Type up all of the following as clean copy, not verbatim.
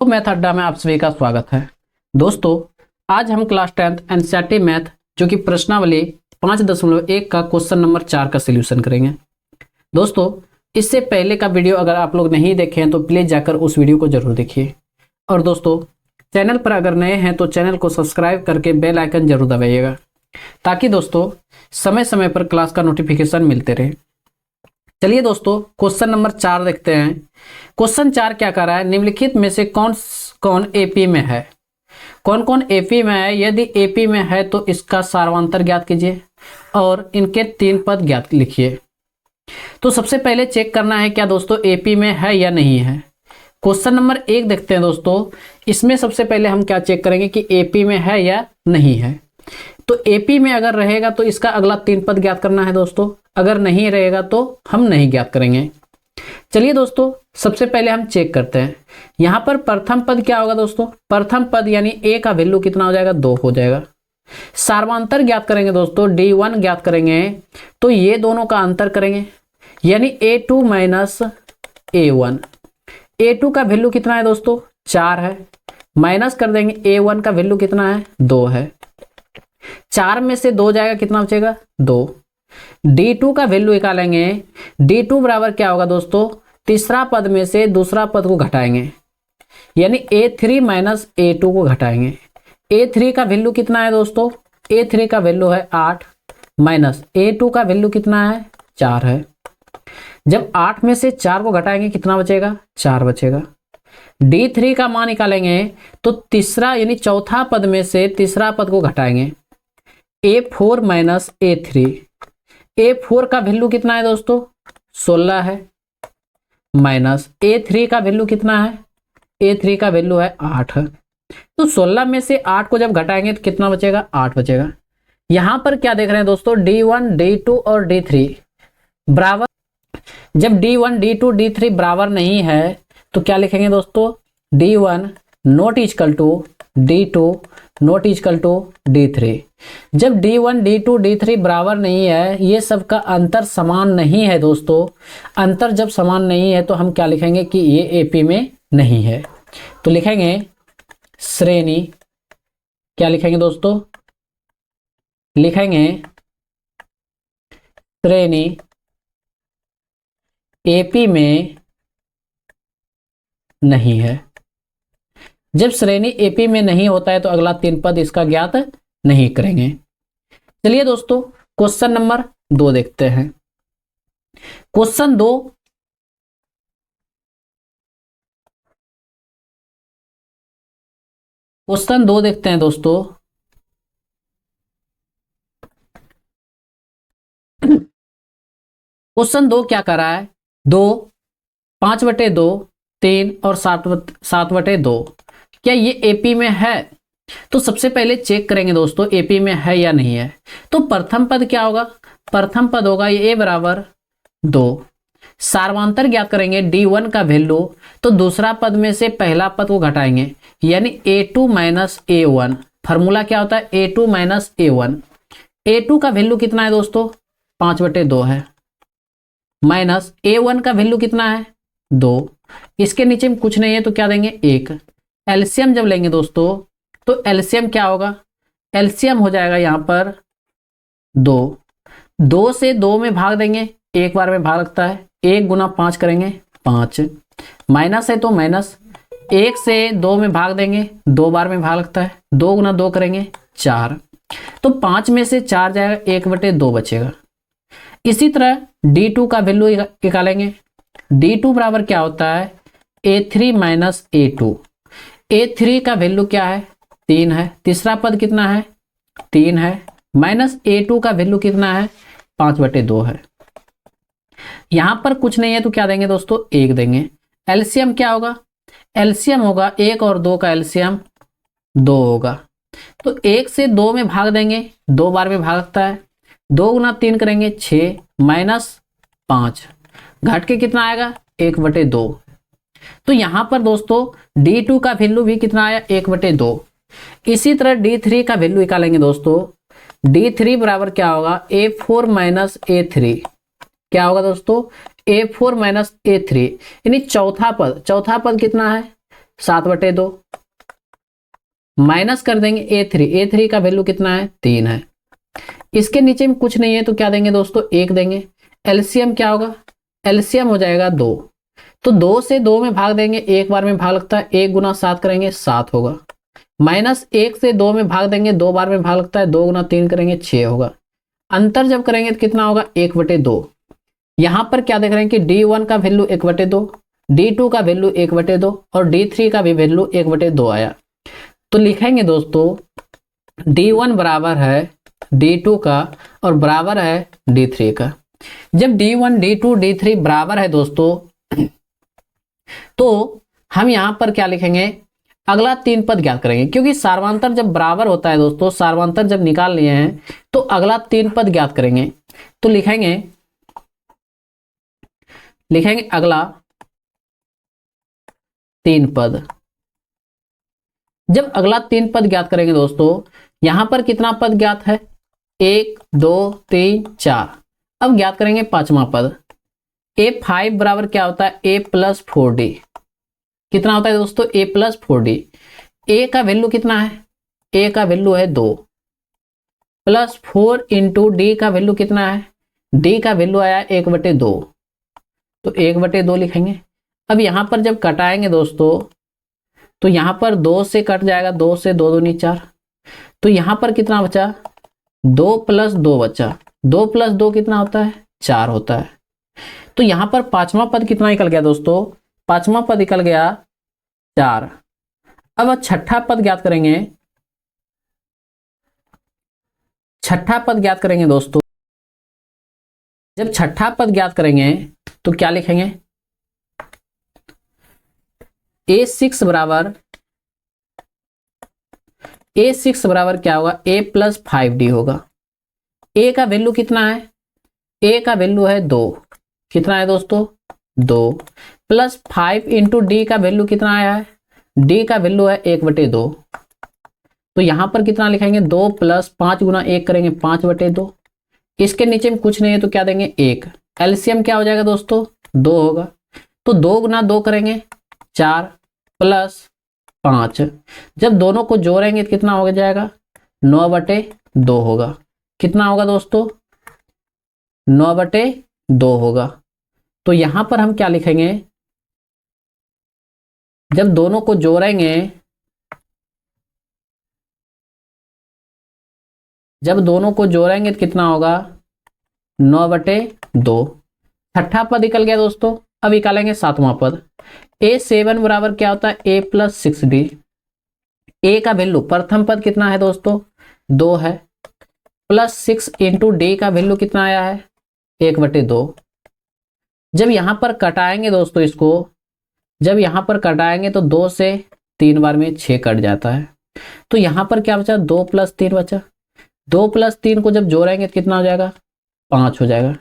तो मैथ अड्डा में आप सभी का स्वागत है। दोस्तों, आज हम क्लास 10th एनसीईआरटी मैथ जो कि प्रश्नावली 5.1 का क्वेश्चन नंबर 4 का सलूशन करेंगे। दोस्तों, इससे पहले का वीडियो अगर आप लोग नहीं देखे हैं तो प्लीज़ जाकर उस वीडियो को जरूर देखिए। और दोस्तों, चैनल पर अगर नए हैं तो चैनल को सब्सक्राइब करके बेल आइकन जरूर दबाइएगा, ताकि दोस्तों समय समय पर क्लास का नोटिफिकेशन मिलते रहे। चलिए दोस्तों, क्वेश्चन नंबर 4 देखते हैं। क्वेश्चन 4 क्या कर रहा है, निम्नलिखित में से कौन कौन एपी में है। कौन कौन एपी में है, यदि एपी में है तो इसका सार्वंतर ज्ञात कीजिए और इनके 3 पद ज्ञात लिखिए। तो सबसे पहले चेक करना है क्या दोस्तों एपी में है या नहीं है। क्वेश्चन नंबर 1 देखते हैं दोस्तों। इसमें सबसे पहले हम क्या चेक करेंगे कि एपी में है या नहीं है। तो एपी में अगर रहेगा तो इसका अगला 3 पद ज्ञात करना है दोस्तों, अगर नहीं रहेगा तो हम नहीं ज्ञात करेंगे। चलिए दोस्तों, सबसे पहले हम चेक करते हैं। यहां पर प्रथम पद क्या होगा दोस्तों, प्रथम पद यानी ए का वैल्यू कितना हो जाएगा, 2 हो जाएगा। सार्वंतर ज्ञात करेंगे दोस्तों, D1 ज्ञात करेंगे तो ये दोनों का अंतर करेंगे यानी A2 माइनस A1। A2 का वैल्यू कितना है दोस्तों, 4 है, माइनस कर देंगे A1 का वैल्यू कितना है, 2 है। 4 में से 2 जाएगा, कितना बचेगा, 2। D2 का वैल्यू निकालेंगे। D2 बराबर क्या होगा दोस्तों, तीसरा पद में से दूसरा पद को घटाएंगे यानी A3 माइनस A2 को घटाएंगे। A3 का वैल्यू कितना है दोस्तों, A3 का वैल्यू है 8 माइनस A2 का वैल्यू कितना है, 4 है। जब 8 में से 4 को घटाएंगे कितना बचेगा, 4 बचेगा। D3 का मान निकालेंगे तो तीसरा यानी चौथा पद में से तीसरा पद को घटाएंगे A4 माइनस A3। A4 का वैल्यू कितना है दोस्तों, 16 है, माइनस A3 का वैल्यू कितना है, A3 का वैल्यू है 8। तो 16 में से 8 को जब घटाएंगे तो कितना बचेगा, 8 बचेगा। यहां पर क्या देख रहे हैं दोस्तों, D1 D2 और D3 बराबर। जब D1 D2 D3 बराबर नहीं है तो क्या लिखेंगे दोस्तों, D1 not equal to D2 not equal to D3। जब D1 D2 D3 बराबर नहीं है, ये सब का अंतर समान नहीं है दोस्तों। अंतर जब समान नहीं है तो हम क्या लिखेंगे कि ये एपी में नहीं है। तो लिखेंगे श्रेणी, क्या लिखेंगे दोस्तों, लिखेंगे श्रेणी एपी में नहीं है। जब श्रेणी एपी में नहीं होता है तो अगला 3 पद इसका ज्ञात नहीं करेंगे। चलिए दोस्तों, क्वेश्चन नंबर 2 देखते हैं। क्वेश्चन 2 देखते हैं दोस्तों। क्वेश्चन 2 क्या कर रहा है, 2 5/2 3 और 7/2 क्या ये एपी में है। तो सबसे पहले चेक करेंगे दोस्तों एपी में है या नहीं है। तो प्रथम पद क्या होगा, प्रथम पद होगा ये A बराबर 2। सार्वंतर ज्ञात करेंगे D1 का वैल्यू, तो दूसरा पद में से पहला पद को घटाएंगे यानी A2 माइनस A1। फॉर्मूला क्या होता है, A2 माइनस A1। A2 का वैल्यू कितना है दोस्तों, 5/2 है, माइनस A1 का वैल्यू कितना है, 2। इसके नीचे में कुछ नहीं है तो क्या देंगे, 1। एलसीएम जब लेंगे दोस्तों तो एलसीएम क्या होगा, एलसीएम हो जाएगा यहां पर 2 से 2 में भाग देंगे, एक बार में भाग लगता है, 1 गुना 5 करेंगे 5, माइनस है तो माइनस, 1 से 2 में भाग देंगे, 2 बार में भाग लगता है, 2 गुना 2 करेंगे 4। तो 5 में से 4 जाएगा, 1/2 बचेगा। इसी तरह D2 का वैल्यू निकालेंगे। D2 बराबर क्या होता है, A3 माइनस A2। A3 का वैल्यू क्या है, 3 है, तीसरा पद कितना है, 3 है, माइनस A2 का वैल्यू कितना है, 5/2 है। यहां पर कुछ नहीं है तो क्या देंगे दोस्तों, 1 देंगे। एलसीएम क्या होगा, एलसीएम होगा 1 और 2 का एलसीएम 2 होगा। तो 1 से 2 में भाग देंगे, 2 बार में भाग लगता है, 2 गुना 3 करेंगे 6, माइनस 5, घट के कितना आएगा, 1/2। तो यहां पर दोस्तों D2 का वैल्यू भी कितना आया, 1/2। इसी तरह D3 का वैल्यू निकालेंगे दोस्तों। D3 बराबर क्या होगा, A4 माइनस A3। क्या होगा दोस्तों, A4 माइनस A3 यानी चौथा पद कितना है, 7/2 माइनस कर देंगे A3 का वैल्यू कितना है 3 है। इसके नीचे में कुछ नहीं है तो क्या देंगे दोस्तों 1 देंगे। एलसीएम क्या होगा, एलसीएम हो जाएगा 2। तो 2 से 2 में भाग देंगे, एक बार में भाग लगता है, 1 गुना 7 करेंगे 7 होगा। माइनस 1 से 2 में भाग देंगे, 2 बार में भाग लगता है, 2 गुना 3 करेंगे 6 होगा। अंतर जब करेंगे तो कितना होगा 1/2। यहां पर क्या देख रहे हैं कि D1 का वैल्यू 1/2, D2 का वैल्यू 1/2 और D3 का भी वैल्यू 1/2 आया। तो लिखेंगे दोस्तों D1 बराबर है D2 का और बराबर है D3 का। जब D1 D2 D3 बराबर है दोस्तों तो हम यहां पर क्या लिखेंगे, अगला 3 पद ज्ञात करेंगे, क्योंकि सार्वंतर जब बराबर होता है दोस्तों, सार्वंतर जब निकाल लिए हैं तो अगला 3 पद ज्ञात करेंगे। तो लिखेंगे अगला 3 पद। जब अगला 3 पद ज्ञात करेंगे दोस्तों, यहां पर कितना पद ज्ञात है 1 2 3 4। अब ज्ञात करेंगे 5वां पद। A5 बराबर क्या होता है A+4D। कितना होता है दोस्तों A+4D। A का वैल्यू कितना है, A का वैल्यू है 2 प्लस 4 इंटू D का वैल्यू कितना है, D का वैल्यू आया 1/2। तो 1/2 लिखेंगे। अब यहां पर जब कटाएंगे दोस्तों तो यहां पर 2 से कट जाएगा, 2 से 2 दूनी 4। तो यहां पर कितना बचा 2 + 2 बचा, 2 + 2 कितना होता है 4 होता है। तो यहां पर 5वां पद कितना निकल गया दोस्तों, 5वां पद निकल गया 4। अब 6ठा पद ज्ञात करेंगे, 6ठा पद ज्ञात करेंगे दोस्तों। जब 6ठा पद ज्ञात करेंगे तो क्या लिखेंगे A6 बराबर क्या होगा A+5D होगा। A का वैल्यू कितना है, A का वैल्यू है 2। कितना है दोस्तों 2 प्लस 5 इंटू D का वैल्यू कितना आया है, D का वैल्यू है 1/2। तो यहां पर कितना लिखेंगे 2 + 5 गुना 1 करेंगे 5/2। इसके नीचे में कुछ नहीं है तो क्या देंगे 1। एलसीएम क्या हो जाएगा दोस्तों 2 होगा। तो 2 गुना 2 करेंगे 4 प्लस 5। जब दोनों को जोड़ेंगे तो कितना हो जाएगा 9/2 होगा। कितना होगा दोस्तों 9/2 होगा। तो यहां पर हम क्या लिखेंगे, जब दोनों को जोड़ेंगे, तो कितना होगा 9/2। 6ठा पद निकल गया दोस्तों। अब निकालेंगे 7वां पद। A7 बराबर क्या होता है A+6D। A का वैल्यू प्रथम पद कितना है दोस्तों 2 है, प्लस 6 इंटू D का वैल्यू कितना आया है 1/2। जब यहां पर कटाएंगे दोस्तों इसको, जब यहां पर कटाएंगे तो 2 से 3 बार में 6 कट जाता है। तो यहां पर क्या बचा 2 + 3 बचा। 2 + 3 को जब जोड़ेंगे तो कितना हो जाएगा 5 हो जाएगा।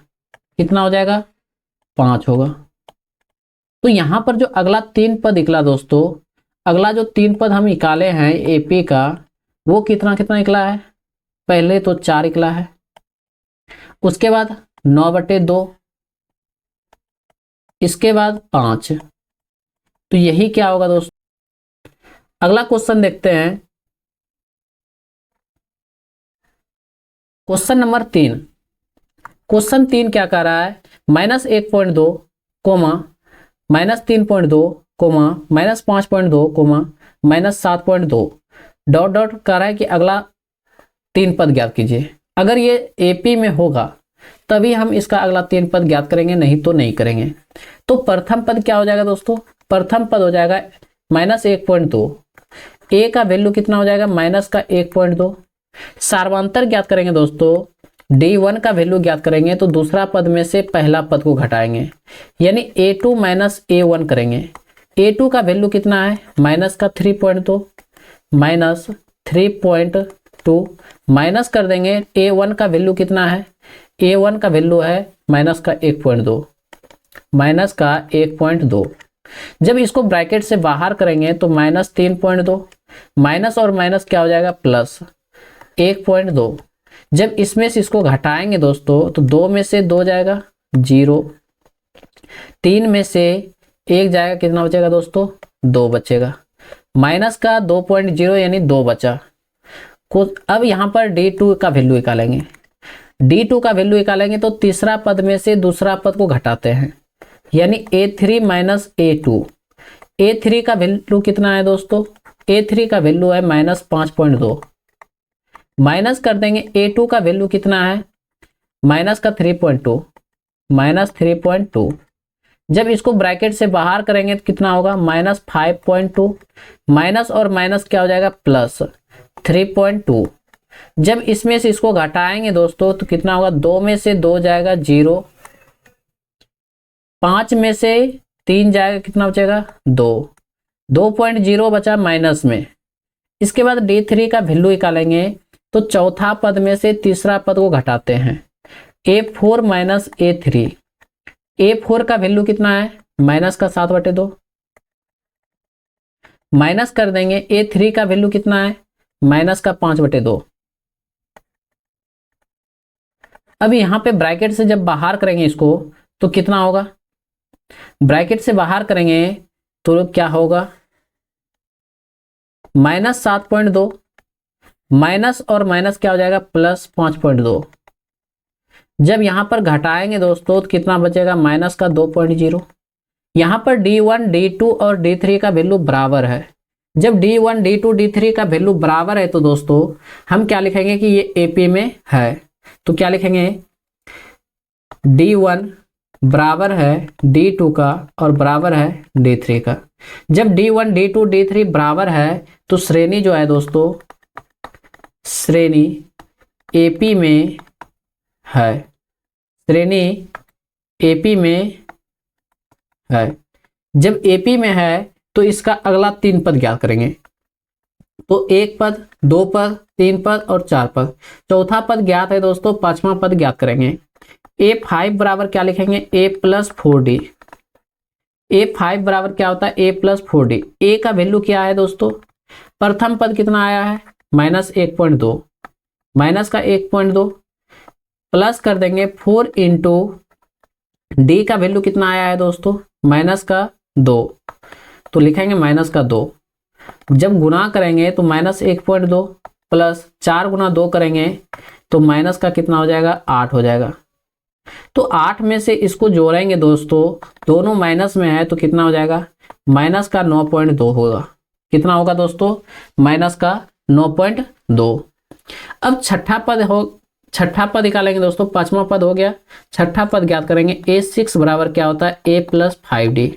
कितना हो जाएगा 5 होगा। तो यहां पर जो अगला 3 पद निकला दोस्तों, अगला जो 3 पद हम निकाले हैं AP का, वो कितना निकला है, पहले तो 4 निकला है, उसके बाद 9/2, इसके बाद 5। तो यही क्या होगा दोस्तों। अगला क्वेश्चन देखते हैं, क्वेश्चन नंबर 3। क्वेश्चन 3 क्या कह रहा है -1.2, -3.2, -5.2, -7.2 डॉट डॉट कह रहा है कि अगला 3 पद ज्ञात कीजिए। अगर ये AP में होगा तभी हम इसका अगला 3 पद ज्ञात करेंगे, नहीं तो नहीं करेंगे। तो प्रथम पद क्या हो जाएगा दोस्तों, प्रथम पद हो जाएगा -1.2। A का वैल्यू कितना हो जाएगा -1.2। सार्वंतर ज्ञात करेंगे दोस्तों, D1 का वैल्यू ज्ञात करेंगे तो दूसरा पद में से पहला पद को घटाएंगे, यानी A2 - A1 करेंगे। A2 का वैल्यू कितना है -3.2, -3.2 माइनस कर देंगे। A1 का वैल्यू कितना है, A1 का वैल्यू है -1.2, -1.2। जब इसको ब्रैकेट से बाहर करेंगे तो -3.2, माइनस और माइनस क्या हो जाएगा +1.2। जब इसमें से इसको घटाएंगे दोस्तों तो 2 में से 2 जाएगा 0, 3 में से 1 जाएगा, कितना बचेगा दोस्तों 2 बचेगा। माइनस का 2.0 यानी 2 बचा। अब यहाँ पर D2 का वैल्यू निकालेंगे। D2 का वैल्यू निकालेंगे तो तीसरा पद में से दूसरा पद को घटाते हैं, यानी A3 माइनस A2। A3 का वैल्यू कितना है दोस्तों? A3 का वैल्यू है -5.2। माइनस कर देंगे A2 का वैल्यू कितना है? माइनस का 3.2, -3.2। जब इसको ब्रैकेट से बाहर करेंगे तो कितना होगा? -5.2। माइनस और माइनस क्या हो जाएगा? प्लस 3.2। जब इसमें से इसको घटाएंगे दोस्तों तो कितना होगा? 2 में से 2 जाएगा 0, 5 में से 3 जाएगा, कितना बचेगा? 2। 2.0 बचा माइनस में। इसके बाद D3 का वैल्यू निकालेंगे तो चौथा पद में से तीसरा पद को घटाते हैं, A4 माइनस A3। A4 का वैल्यू कितना है? माइनस का 7/2। माइनस कर देंगे A3 का वैल्यू कितना है? माइनस का 5/2। अब यहां पे ब्रैकेट से जब बाहर करेंगे इसको तो कितना होगा? ब्रैकेट से बाहर करेंगे तो क्या होगा? -7.2। माइनस और माइनस क्या हो जाएगा? +5.2। जब यहां पर घटाएंगे दोस्तों तो कितना बचेगा? माइनस का 2.0। यहां पर D1, D2 और D3 का वैल्यू बराबर है। जब D1, D2, D3 का वैल्यू बराबर है तो दोस्तों हम क्या लिखेंगे कि ये AP में है। तो क्या लिखेंगे? D1 बराबर है D2 का और बराबर है D3 का। जब D1, D2, D3 बराबर है तो श्रेणी जो है दोस्तों, श्रेणी AP में है। श्रेणी AP में है। जब AP में है तो इसका अगला 3 पद ज्ञात करेंगे। तो 1 पद, 2 पद, 3 पद और 4 पद। चौथा पद ज्ञात है दोस्तों, पांचवा पद ज्ञात करेंगे। A5 बराबर क्या लिखेंगे? A+4D। A5 बराबर क्या होता है? A+4D। A का वैल्यू क्या है दोस्तों? प्रथम पद कितना आया है? -1.2। माइनस का 1.2 प्लस कर देंगे 4 इंटू D का वैल्यू कितना आया है दोस्तों? माइनस का 2। तो लिखेंगे माइनस का 2। जब गुना करेंगे तो -1.2 प्लस 4 गुना 2 करेंगे तो माइनस का कितना हो जाएगा? 8 हो जाएगा। तो 8 में से इसको जोड़ेंगे दोस्तों, दोनों माइनस में है तो कितना हो जाएगा? माइनस का 9.2 होगा। कितना होगा दोस्तों? माइनस का 9.2। अब छठा पद निकालेंगे दोस्तों। पांचवा पद हो गया, छठा पद ज्ञात करेंगे। A6 बराबर क्या होता है? A+5D।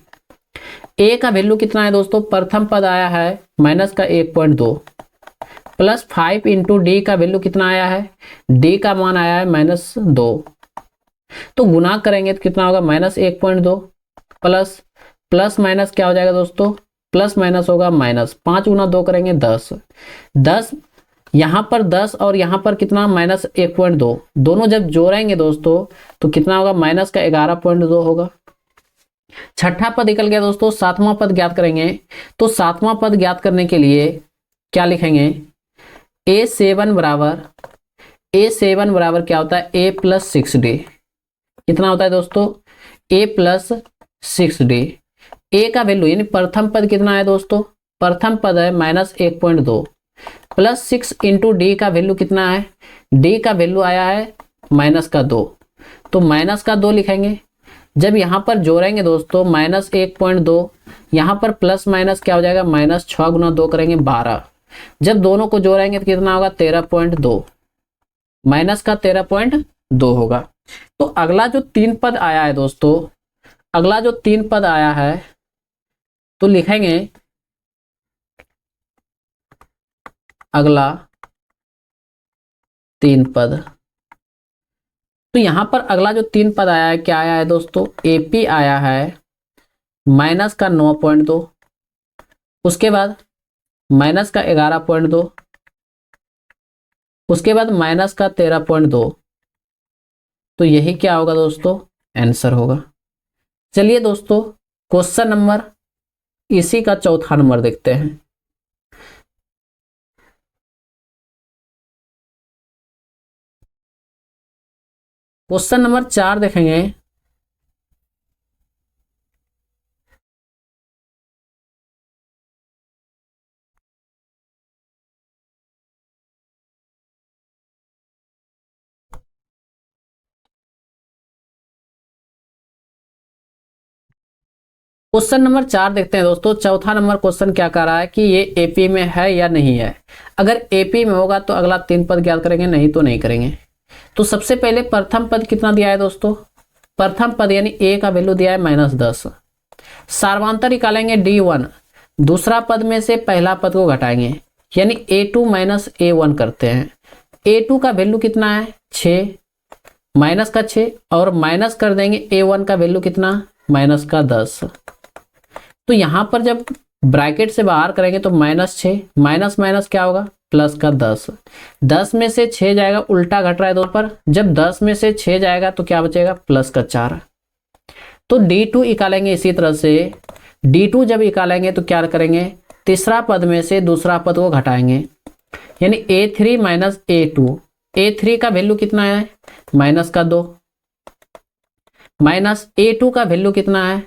A का वैल्यू कितना है दोस्तों? प्रथम पद आया है माइनस का 1.2 प्लस 5 इंटू D का वैल्यू कितना आया है? D का मान आया है -2। तो गुना करेंगे तो कितना होगा? -1.2 प्लस माइनस क्या हो जाएगा दोस्तों? प्लस माइनस होगा माइनस। 5 गुना 2 करेंगे 10। यहां पर 10 और यहां पर कितना? -1.2। दोनों जब जोड़ेंगे दोस्तों तो कितना होगा? माइनस का 11.2 होगा। छठा पद निकल गया दोस्तों। सातवां पद ज्ञात करेंगे तो सातवां पद ज्ञात करने के लिए क्या लिखेंगे? A7 बराबर क्या होता है? A+6D। कितना होता है दोस्तों? A+6D। A का वैल्यू यानी प्रथम पद कितना है दोस्तों? प्रथम पद है -1.2 प्लस 6 इंटू D का वैल्यू कितना है? D का वैल्यू आया है -2। तो -2 लिखेंगे। जब यहां पर जोड़ेंगे दोस्तों -1.2, यहां पर प्लस माइनस क्या हो जाएगा? -6 गुना 2 करेंगे 12। जब दोनों को जोड़ेंगे तो कितना होगा? 13.2। माइनस का 13.2 होगा। तो अगला जो 3 पद आया है दोस्तों, अगला जो 3 पद आया है तो लिखेंगे अगला 3 पद। तो यहां पर अगला जो 3 पद आया है क्या आया है दोस्तों? AP आया है माइनस का 9.2, उसके बाद माइनस का 11.2, उसके बाद माइनस का 13.2। तो यही क्या होगा दोस्तों? आंसर होगा। चलिए दोस्तों क्वेश्चन नंबर इसी का चौथा नंबर देखते हैं। क्वेश्चन नंबर 4 देखेंगे। क्वेश्चन नंबर 4 देखते हैं दोस्तों। चौथा नंबर क्वेश्चन क्या कर रहा है कि ये एपी में है या नहीं है। अगर एपी में होगा तो अगला 3 पद ज्ञात करेंगे, नहीं तो नहीं करेंगे। तो सबसे पहले प्रथम पद कितना दिया है दोस्तों, प्रथम पद यानी ए का वैल्यू दिया है -10। सार्वंतर निकालेंगे D1, दूसरा पद में से पहला पद को घटाएंगे यानी A2 माइनस A1 करते हैं। A2 का वैल्यू कितना है 6, माइनस का 6 और माइनस कर देंगे A1 का वैल्यू कितना माइनस का 10। तो यहां पर जब ब्रैकेट से बाहर करेंगे तो -6 माइनस माइनस क्या होगा प्लस का 10। 10 में से 6 जाएगा, उल्टा घट रहा है दो पर, जब 10 में से 6 जाएगा तो क्या बचेगा प्लस का 4। तो D2 निकालेंगे इसी तरह से। D2 जब निकालेंगे तो क्या करेंगे, तीसरा पद में से दूसरा पद को घटाएंगे यानी A3 माइनस A2। A3 का वैल्यू कितना है माइनस का 2, माइनस A2 का वैल्यू कितना है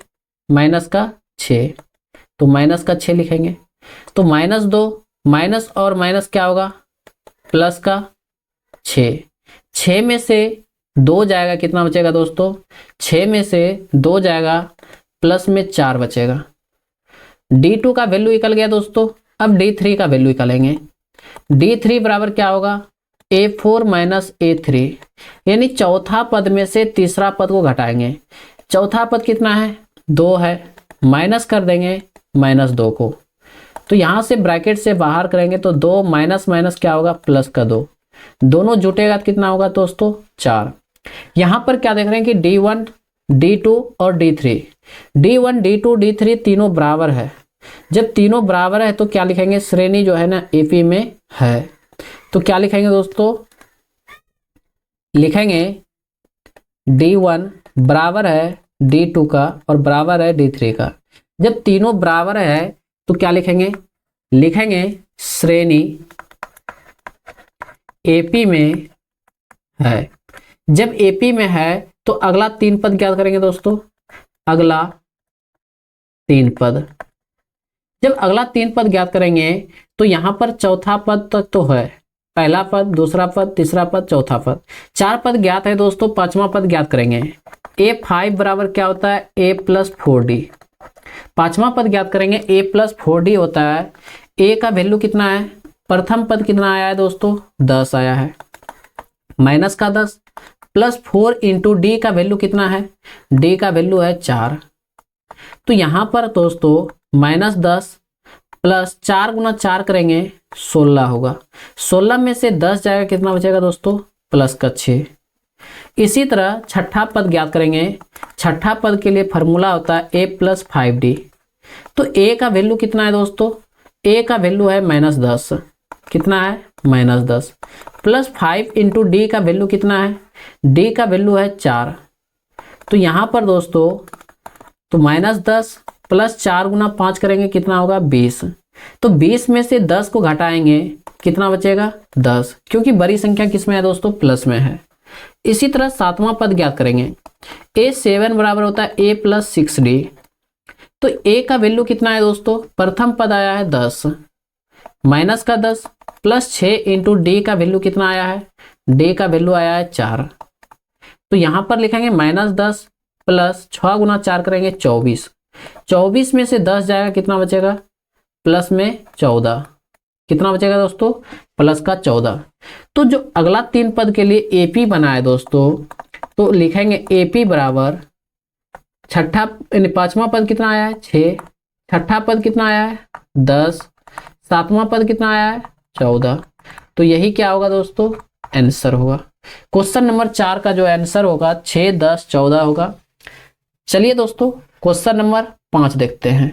माइनस का 6, तो माइनस का 6 लिखेंगे। तो -2 माइनस और माइनस क्या होगा प्लस का 6। 6 में से 2 जाएगा, कितना बचेगा दोस्तों 6 में से 2 जाएगा, प्लस में 4 बचेगा। D2 का वैल्यू निकल गया दोस्तों। अब D3 का वैल्यू निकालेंगे। D3 बराबर क्या होगा A4 माइनस A3 यानी चौथा पद में से तीसरा पद को घटाएंगे। चौथा पद कितना है 2 है, माइनस कर देंगे -2 को। तो यहां से ब्रैकेट से बाहर करेंगे तो 2 माइनस माइनस क्या होगा प्लस का 2, दोनों जुटेगा तो कितना होगा दोस्तों 4। यहां पर क्या देख रहे हैं कि D1 D2 और D3, D1 D2 D3 तीनों बराबर है। जब तीनों बराबर है तो क्या लिखेंगे, श्रेणी जो है ना एपी में है। तो क्या लिखेंगे दोस्तों, लिखेंगे D1 बराबर है D2 का और बराबर है D3 का। जब तीनों बराबर है तो क्या लिखेंगे, लिखेंगे श्रेणी एपी में है। जब एपी में है तो अगला 3 पद ज्ञात करेंगे दोस्तों। अगला 3 पद, जब अगला 3 पद ज्ञात करेंगे तो यहां पर चौथा पद तक तो है, पहला पद दूसरा पद तीसरा पद चौथा पद, 4 पद ज्ञात है दोस्तों। 5वां पद ज्ञात करेंगे। A5 बराबर क्या होता है A प्लस 4D। 5वां पद ज्ञात करेंगे A प्लस 4D होता है। A का वैल्यू कितना है, प्रथम पद कितना आया है दोस्तों 10 आया है, माइनस का 10 प्लस 4 इंटू D का वैल्यू कितना है, D का वैल्यू है 4। तो यहां पर दोस्तों -10 प्लस 4 गुना 4 करेंगे 16 होगा। 16 में से 10 जाएगा, कितना बचेगा दोस्तों प्लस का 6। इसी तरह छठा पद ज्ञात करेंगे। छठा पद के लिए फॉर्मूला होता है A प्लस 5D। तो A का वैल्यू कितना है दोस्तों, A का वैल्यू है -10, कितना है -10 प्लस 5 इंटू D का वैल्यू कितना है, D का वैल्यू है 4। तो यहां पर दोस्तों तो -10 प्लस 4 गुना 5 करेंगे कितना होगा 20। तो 20 में से 10 को घटाएंगे कितना बचेगा 10, क्योंकि बड़ी संख्या किस में है दोस्तों प्लस में है। इसी तरह 7वां पद ज्ञात करेंगे। A7 बराबर होता है A प्लस 6D। तो A का वैल्यू कितना है दोस्तों, प्रथम पद आया है 10, माइनस का 10 प्लस 6 इंटू D का वैल्यू कितना आया है, D का वैल्यू आया है 4। तो यहां पर लिखेंगे -10 प्लस 6 गुना 4 करेंगे 24। 24 में से 10 जाएगा, कितना बचेगा प्लस में 14, कितना बचेगा दोस्तों प्लस का 14। तो जो अगला 3 पद के लिए एपी बना है दोस्तों, तो लिखेंगे एपी बराबर छठा यानी 5वां पद कितना आया है 6, छठा पद कितना आया है 10, 7वां पद कितना आया है 14। तो यही क्या होगा दोस्तों आंसर होगा। क्वेश्चन नंबर 4 का जो आंसर होगा 6, 10, 14 होगा। चलिए दोस्तों क्वेश्चन नंबर 5 देखते हैं।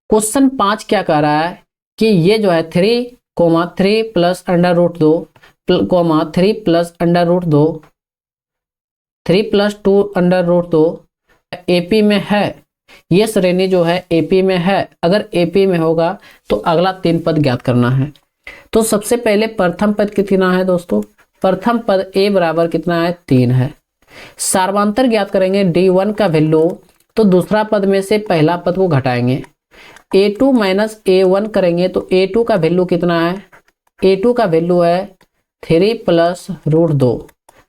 क्वेश्चन 5 क्या कह रहा है कि ये जो है 3, 3 प्लस √2 3 प्लस √2 3 प्लस 2 √2 एपी में है। ये श्रेणी जो है एपी में है। अगर एपी में होगा तो अगला 3 पद ज्ञात करना है। तो सबसे पहले प्रथम पद कितना है दोस्तों, प्रथम पद A बराबर कितना है 3 है। सार्वंतर ज्ञात करेंगे D1 का वैल्यू, तो दूसरा पद में से पहला पद को घटाएंगे। A2 माइनस A1 करेंगे तो A2 का वैल्यू कितना है, A2 का वैल्यू है 3 प्लस √2,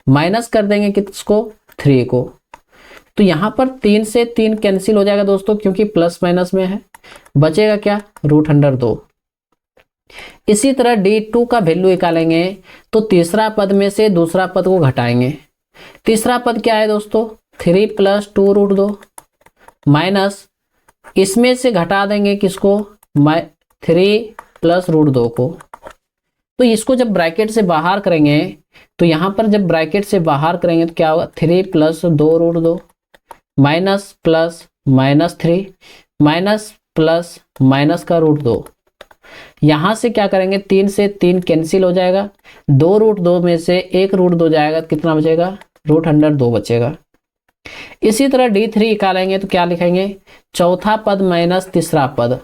माइनस कर देंगे किसको 3 को। तो यहाँ पर 3 से 3 कैंसिल हो जाएगा दोस्तों, क्योंकि प्लस माइनस में है। बचेगा क्या, √2। इसी तरह D2 का वैल्यू निकालेंगे तो तीसरा पद में से दूसरा पद को घटाएंगे। तीसरा पद क्या है दोस्तों, 3 + 2√2 माइनस इसमें से घटा देंगे किसको, 3 + √2 को। तो इसको जब ब्रैकेट से बाहर करेंगे तो यहाँ पर जब ब्रैकेट से बाहर करेंगे तो क्या होगा, 3 + 2√2 minus plus -3 minus plus minus का √2। यहाँ से क्या करेंगे, 3 से 3 कैंसिल हो जाएगा, 2√2 में से 1 √2 जाएगा, कितना बचेगा, √2 बचेगा। इसी तरह D3 निकालेंगे तो क्या लिखेंगे, चौथा पद माइनस तीसरा पद,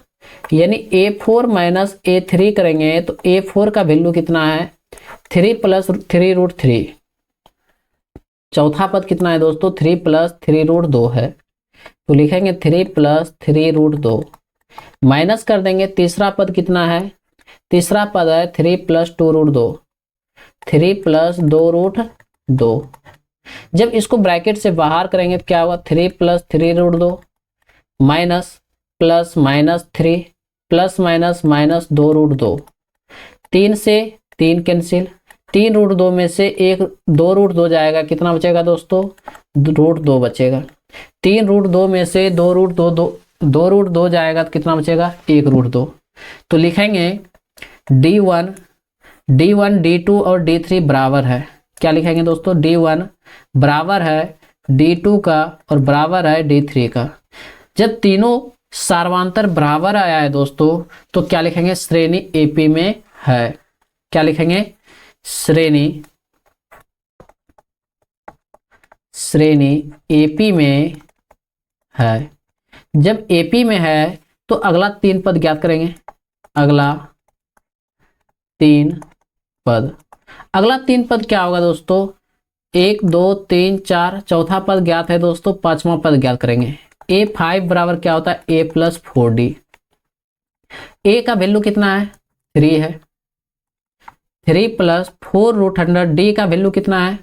यानी A4 माइनस A3 करेंगे तो A4 का वैल्यू कितना है, 3 + 3√3। चौथा पद कितना है दोस्तों, 3 + 3√2 है, तो लिखेंगे 3 + 3√2 माइनस कर देंगे तीसरा पद कितना है, तीसरा पद है 3 + 2√2, 3 + 2√2। जब इसको ब्रैकेट से बाहर करेंगे तो क्या होगा, 3 + 3√2 माइनस प्लस -3 प्लस माइनस -2√2। 3 से 3 कैंसिल, 3√2 में से 2√2 जाएगा, कितना बचेगा दोस्तों, √2 बचेगा। 3√2 में से 2√2 जाएगा तो कितना बचेगा, 1√2। तो लिखेंगे D1 D2 और D3 बराबर है, क्या लिखेंगे दोस्तों, D1 बराबर है D2 का और बराबर है D3 का। जब तीनों सार्वंतर बराबर आया है दोस्तों तो क्या लिखेंगे, श्रेणी AP में है। क्या लिखेंगे, श्रेणी AP में है। जब AP में है तो अगला 3 पद ज्ञात करेंगे। अगला 3 पद क्या होगा दोस्तों, 1 2 3 4, चौथा पद ज्ञात है दोस्तों, पांचवा पद ज्ञात करेंगे। A5 बराबर क्या होता है, A + 4D। A का वैल्यू कितना है, 3 है, 3 + 4√100। D का वैल्यू कितना है,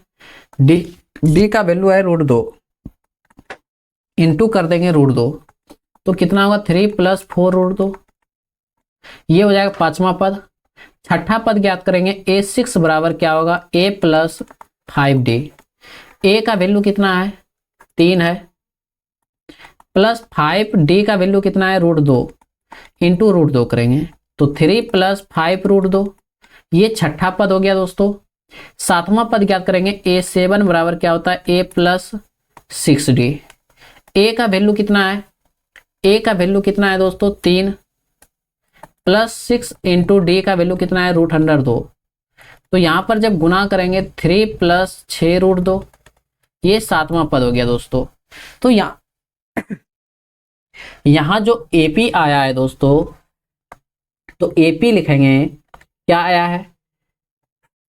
D का वैल्यू है √2, इंटू कर देंगे √2, तो कितना होगा, 3 + 4√2, ये हो जाएगा पांचवा पद। छठा पद ज्ञात करेंगे, A6 बराबर क्या होगा, A + 5D। A का वैल्यू कितना है, 3 है, प्लस 5D का वैल्यू कितना है, √2, इंटू √2 करेंगे तो 3 + 5√2, ये छठा पद हो गया दोस्तों। सातवां पद ज्ञात करेंगे, A7 बराबर क्या होता है, A + 6D। A का वैल्यू कितना है, A का वैल्यू कितना है दोस्तों, 3 + 6 इंटू D का वैल्यू कितना है, √2। तो यहाँ पर जब गुना करेंगे 3 + 6√2, ये सातवां पद हो गया दोस्तों। तो यहाँ जो AP आया है दोस्तों, तो AP लिखेंगे, क्या आया है,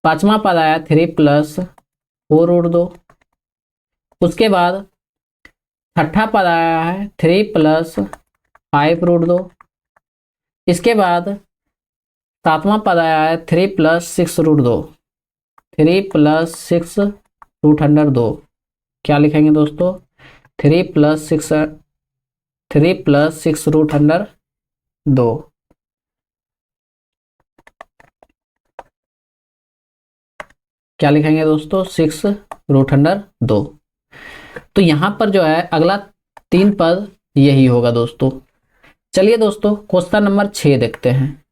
पांचवा पद आया 3 + 4√2। उसके बाद छठा पद आया है 3 + 5√2। इसके बाद सातवां पद आया है 3 + 6√2, 3 + 6√2। क्या लिखेंगे दोस्तों, 3 + 6√2। क्या लिखेंगे दोस्तों, 6√2। तो यहां पर जो है अगला 3 पद यही होगा दोस्तों। चलिए दोस्तों क्वेश्चन नंबर 6 देखते हैं।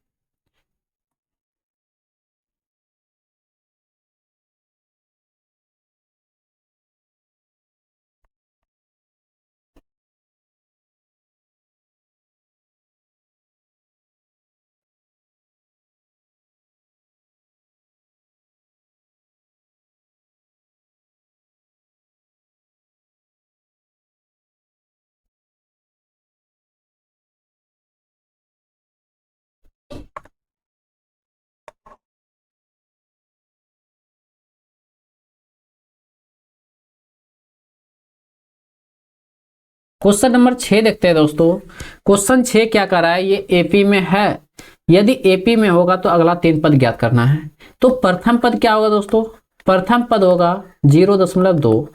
क्वेश्चन नंबर 6 देखते हैं दोस्तों। क्वेश्चन 6 क्या कर रहा है, ये AP में है। यदि AP में होगा तो अगला 3 पद ज्ञात करना है। तो प्रथम पद क्या होगा दोस्तों, प्रथम पद होगा 0.2,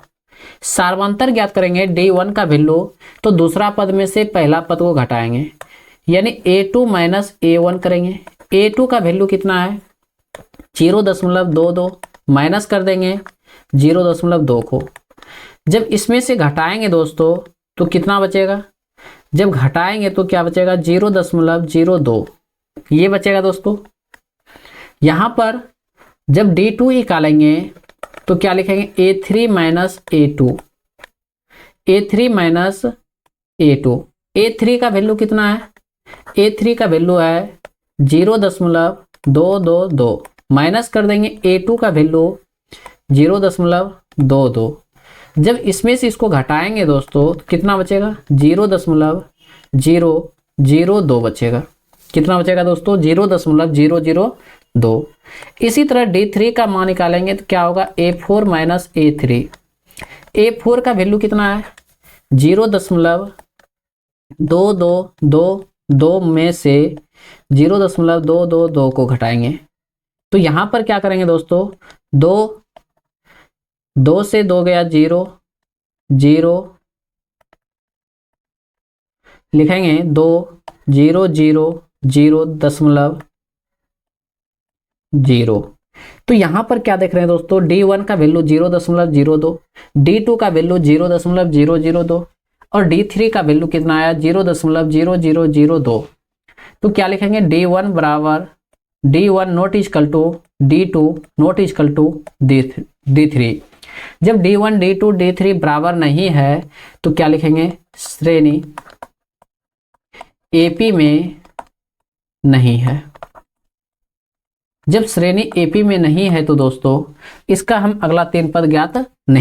सार्वंतर ज्ञात करेंगे D1 का वैल्यू, तो दूसरा पद में से पहला पद को घटाएंगे, यानी A2 माइनस A1 करेंगे। A2 का वैल्यू कितना है 0.22, माइनस कर देंगे 0.2 को। जब इसमें से घटाएंगे दोस्तों तो कितना बचेगा, जब घटाएंगे तो क्या बचेगा 0.02 ये बचेगा दोस्तों। यहां पर जब D2 निकालेंगे तो क्या लिखेंगे A3 minus A2, A3 minus A2। A3 का वैल्यू कितना है, A3 का वैल्यू है 0.222, माइनस कर देंगे A2 का वैल्यू 0.22। जब इसमें से इसको घटाएंगे दोस्तों तो कितना बचेगा 0.002 बचेगा। कितना बचेगा दोस्तों 0.002। इसी तरह D3 का मान निकालेंगे तो क्या होगा A4 माइनस A3। A4 का वैल्यू कितना है 0.2222 में से 0.222 को घटाएंगे तो यहां पर क्या करेंगे दोस्तों, 2 से 2 गया 0, 0 लिखेंगे 2 0 0 0.0। तो यहां पर क्या देख रहे हैं दोस्तों, D1 का वैल्यू 0.02, D2 का वैल्यू 0.002 और D3 का वैल्यू कितना आया 0.0002। तो क्या लिखेंगे D1 बराबर D1 not equal to D2 not equal to D3। जब D1 D2 D3 बराबर नहीं है तो क्या लिखेंगे श्रेणी AP में नहीं है। जब श्रेणी AP में नहीं है तो दोस्तों इसका हम अगला 3 पद ज्ञात नहीं